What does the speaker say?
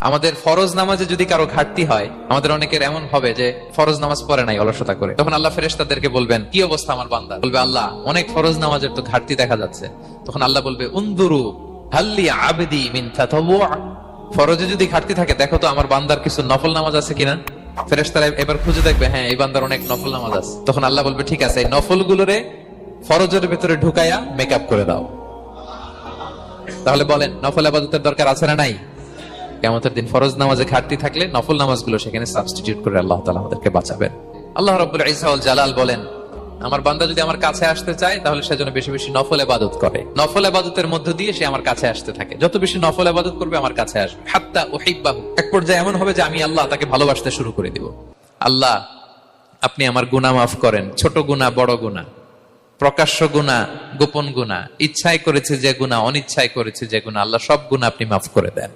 আমাদের ফরজ নামাজে যদি কারো ঘাটতি হয়, আমাদের অনেকের এমন হবে যে ফরজ নামাজ পড়ে নাই অলসতা করে, তখন আল্লাহ ফেরেশতাদেরকে বলবেন কি অবস্থা আমার বান্দা? বলবে আল্লাহ অনেক ফরজ নামাজের তো ঘাটতি দেখা যাচ্ছে। তখন আল্লাহ বলবে উনদুরু হাল্লি আবদি মিন তাতাওয়ু, ফরজে যদি ঘাটতি থাকে দেখো তো আমার বান্দার কিছু নফল নামাজ আছে কিনা। ফেরেশতারা এবার খুঁজে দেখবে, হ্যাঁ এই বান্দার অনেক নফল নামাজ আছে। তখন আল্লাহ বলবে ঠিক আছে, এই নফল গুলোরে ফরজের ভেতরে ঢুকাইয়া মেকআপ করে দাও। তাহলে বলেন নফল ইবাদতের দরকার আছে না নাই? কিয়ামতের দিন ফরজ নামাজে ঘাটতি থাকলে নফল নামাজগুলো সেখানে সাবস্টিটিউট করে আল্লাহ তাআলা আমাদেরকে বাঁচাবেন। আল্লাহ রাব্বুল ইজ্জা ওয়াল জালাল বলেন, আমার বান্দা যদি আমার কাছে আসতে চায় তাহলে সে যেন বেশি বেশি নফল ইবাদত করে। নফল ইবাদতের মধ্য দিয়ে সে আমার কাছে আসতে থাকে। যত বেশি নফল ইবাদত করবে আমার কাছে আসবে। হাত্তা উহিব্বাহু, এক পর্যায়ে এমন হবে যে আমি আল্লাহ তাকে ভালোবাসতে শুরু করে দিব। আল্লাহ আপনি আমার গুনাহ মাফ করেন, ছোট গুনাহ বড় গুনাহ, প্রকাশ্য গুনাহ গোপন গুনাহ, ইচ্ছায় করেছে যে গুনাহ অনিচ্ছায় করেছে যে গুনাহ, আল্লাহ সব গুনাহ আপনি মাফ করে দেন।